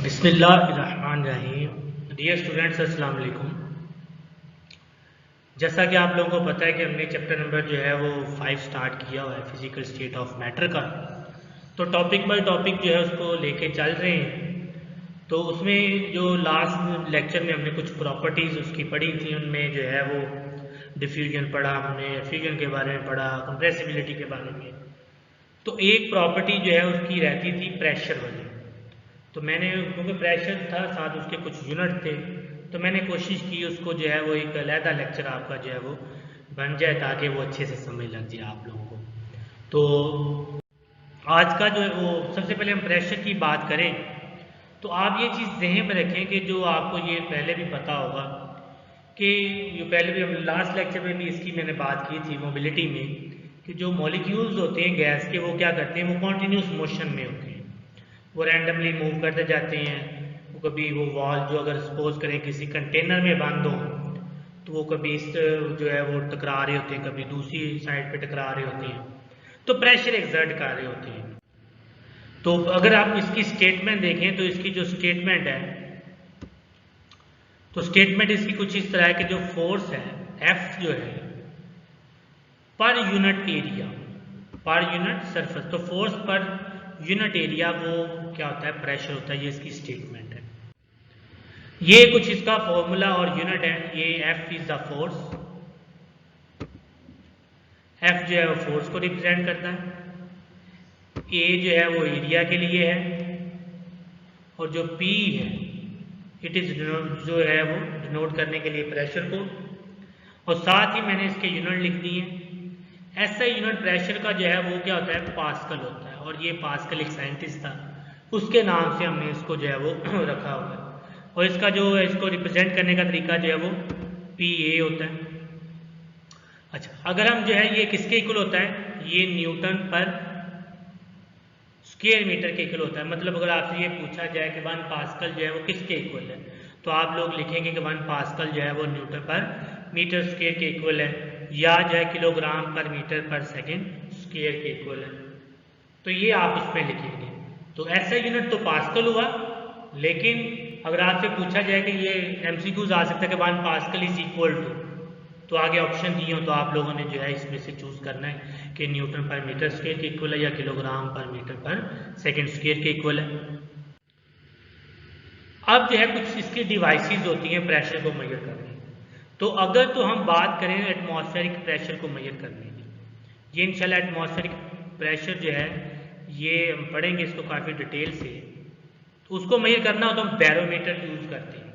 बिस्मिल्लाहिर्रहमानिर्रहीम। Dear students, अस्सलाम वालेकुम। जैसा कि आप लोगों को पता है कि हमने चैप्टर नंबर जो है वो 5 स्टार्ट किया हुआ है फिजिकल स्टेट ऑफ मैटर का। तो टॉपिक बाय टॉपिक जो है उसको लेके चल रहे हैं। तो उसमें जो लास्ट लेक्चर में हमने कुछ प्रॉपर्टीज़ उसकी पढ़ी थी, उनमें जो है वो डिफ्यूजन पढ़ा, हमने फ्यूजन के बारे में पढ़ा, कंप्रेसिबिलिटी के बारे में। तो एक प्रॉपर्टी जो है उसकी रहती थी प्रेशर वाली। तो मैंने, क्योंकि प्रेशर था साथ उसके कुछ यूनिट थे, तो मैंने कोशिश की उसको जो है वो एक अलहदा लेक्चर आपका जो है वो बन जाए ताकि वो अच्छे से समझ लग जाए आप लोगों को। तो आज का जो है वो सबसे पहले हम प्रेशर की बात करें तो आप ये चीज़ ज़हन में रखें कि जो आपको ये पहले भी पता होगा कि ये पहले भी हम लास्ट लेक्चर में भी इसकी मैंने बात की थी मोबिलिटी में, कि जो मॉलिक्यूल्स होते हैं गैस के वो क्या करते हैं, वो कॉन्टीन्यूस मोशन में होते हैं, वो रैंडमली मूव करते जाते हैं। वो कभी वो वॉल जो अगर सपोज करें किसी कंटेनर में बंद हो तो वो कभी इस जो है वो टकरा रहे होते हैं, कभी दूसरी साइड पे टकरा रहे होते हैं, तो प्रेशर एक्सर्ट कर रहे होते हैं। तो अगर आप इसकी स्टेटमेंट देखें तो इसकी जो स्टेटमेंट है, तो स्टेटमेंट इसकी कुछ इस तरह है कि जो फोर्स है एफ जो है per unit area, per unit surface, तो फोर्स पर यूनिट एरिया वो क्या होता है, प्रेशर होता है। ये इसकी स्टेटमेंट है। ये कुछ इसका फॉर्मूला और यूनिट है। ये F is the force, F जो है वो फोर्स को रिप्रेजेंट करता है, ए जो है वो एरिया के लिए है, और जो पी है इट इज जो है वो डिनोट करने के लिए प्रेशर को, और साथ ही मैंने इसके यूनिट लिख दी है। ऐसा यूनिट प्रेशर का जो है वो क्या होता है, पास्कल होता है, और ये पास्कल एक साइंटिस्ट था, उसके नाम से हमने इसको जो है वो रखा हुआ है। और इसका जो है इसको रिप्रेजेंट करने का तरीका जो है वो पी ए होता है। अच्छा, अगर हम जो है ये किसके इक्वल होता है, ये न्यूटन पर स्क्वायर मीटर के इक्वल होता है। मतलब अगर आपसे ये पूछा जाए कि 1 पास्कल जो है वो किसके इक्वल है, तो आप लोग लिखेंगे कि 1 पास्कल जो है वो न्यूटन पर मीटर स्क्वायर के इक्वल है, या जो है किलोग्राम पर मीटर पर सेकंड स्क्वायर के इक्वल है। तो ये आप उसमें लिखेंगे। तो ऐसा यूनिट तो पास्कल हुआ, लेकिन अगर आपसे पूछा जाए कि ये एमसीक्यूज आ सकता है कि 1 पास्कल इज इक्वल टू, तो आगे ऑप्शन दिए हो तो आप लोगों ने जो है इसमें से चूज करना है कि न्यूटन पर मीटर स्क्वायर के इक्वल है या किलोग्राम पर मीटर पर सेकंड स्क्वायर के इक्वल है। अब जो है कुछ इसकी डिवाइसेस होती हैं प्रेशर को मेजर करने की। तो अगर तो हम बात करें एटमॉस्फेरिक प्रेशर को मेजर करने की, ये इंशाल्लाह एटमॉस्फेरिक प्रेशर जो है ये हम पढ़ेंगे इसको काफ़ी डिटेल से। तो उसको मेजर करना हो तो हम बैरोमीटर यूज करते हैं,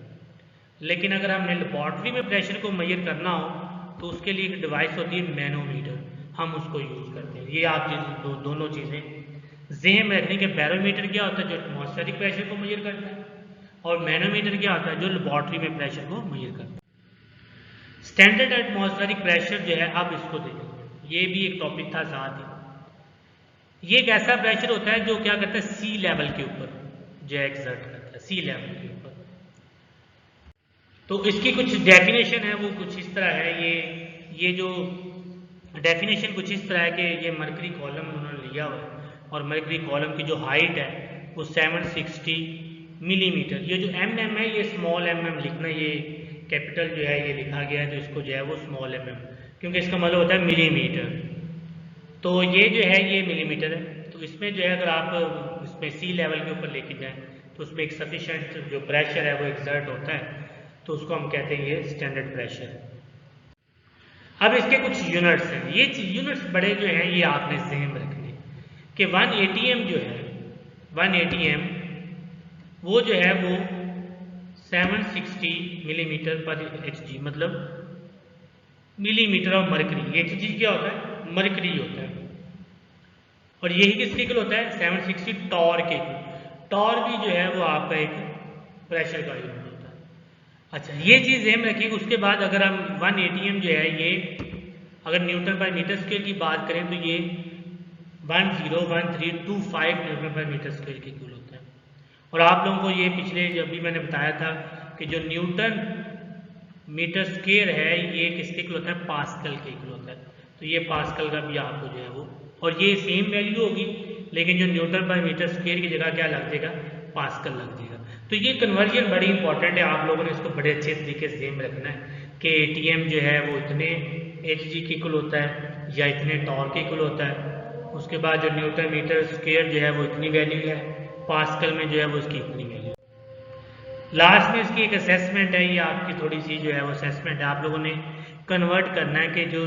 लेकिन अगर हमने लेबॉर्ट्री में प्रेशर को मेजर करना हो तो उसके लिए एक डिवाइस होती है मैनोमीटर, हम उसको यूज करते हैं। ये आप दोनों चीज़ें ज़हन में रखने के, बैरोमीटर क्या होता है जो एटमॉस्फेरिक प्रेशर को मेजर करता है, और मैनोमीटर क्या होता है जो लेबॉर्ट्री में प्रेशर को मेजर करता है। स्टैंडर्ड एटमॉस्फेरिक प्रेशर जो है, अब इसको देखें, ये भी एक टॉपिक था साथ ही। ये एक ऐसा प्रेशर होता है जो क्या करता है, सी लेवल के ऊपर जो एक्सर्ट करता है, सी लेवल के ऊपर। तो इसकी कुछ डेफिनेशन है वो कुछ इस तरह है। ये जो डेफिनेशन कुछ इस तरह है कि ये मरकरी कॉलम उन्होंने लिया हुआ है, और मरकरी कॉलम की जो हाइट है वो 760 मिलीमीटर। ये जो एम एम है ये स्मॉल एम एम लिखना, ये कैपिटल जो है ये लिखा गया है, तो इसको जो है वो स्मॉल एम एम, क्योंकि इसका मतलब होता है मिलीमीटर। तो ये जो है ये मिलीमीटर है। तो इसमें जो है अगर आप इसमें सी लेवल के ऊपर लेके जाएं तो उसमें एक सफिशेंट जो प्रेशर है वो एक्सर्ट होता है, तो उसको हम कहते हैं ये स्टैंडर्ड प्रेशर है। अब इसके कुछ यूनिट्स हैं। ये यूनिट्स बड़े जो हैं ये आपने ज़हन में रखने कि 1 ATM जो है, 1 ATM वो जो है वो 760 मिलीमीटर पर HG, मतलब मिलीमीटर ऑफ मरकरी। HG क्या होता है, मरकरी होता है। और यही किसके इक्वल होता है, 760 टॉर के इक्वल। टॉर भी जो है वो आपका एक प्रेशर का यूनिट होता है। अच्छा, ये चीज़ ध्यान रखिए। उसके बाद अगर हम 1 ATM जो है ये अगर न्यूटन पर मीटर स्क्वायर की बात करें तो ये 101325 न्यूटन पर मीटर स्क्वायर के इक्वल होता है। और आप लोगों को ये पिछले जब भी मैंने बताया था कि जो न्यूटन मीटर स्क्वायर है ये किसके इक्वल होता है, पास्कल के इक्वल होता है। तो ये पास्कल का भी आपको जो है वो, और ये सेम वैल्यू होगी, लेकिन जो न्यूटन पर मीटर स्क्वायर की जगह क्या लग जाएगा, पास्कल लग जाएगा। तो ये कन्वर्जन बड़ी इंपॉर्टेंट है, आप लोगों ने इसको बड़े अच्छे तरीके से ध्यान में रखना है कि एटीएम जो है वो इतने एचजी के इक्वल होता है या इतने टॉर्क के इक्वल होता है। उसके बाद जो न्यूटन मीटर स्क्वायर जो है वो इतनी वैल्यू है, पास्कल में जो है वो इसकी इतनी वैल्यू। लास्ट में इसकी एक असेसमेंट है, ये आपकी थोड़ी सी जो है वो असेसमेंट है, आप लोगों ने कन्वर्ट करना है कि जो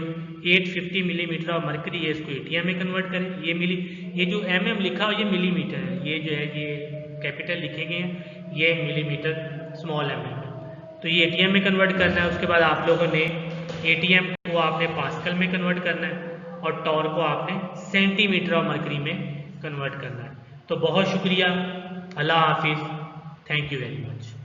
850 मिलीमीटर ऑफ मरकरी है इसको एटीएम में कन्वर्ट करें। ये जो एमएम लिखा हो ये मिलीमीटर है, ये जो है ये कैपिटल लिखे गए हैं, ये मिलीमीटर स्मॉल एम में, तो ये एटीएम में कन्वर्ट करना है। उसके बाद आप लोगों ने एटीएम को आपने पास्कल में कन्वर्ट करना है और टॉर्क को आपने सेंटीमीटर ऑफ मरकरी में कन्वर्ट करना है। तो बहुत शुक्रिया, अल्लाह हाफिज़, थैंक यू वेरी मच।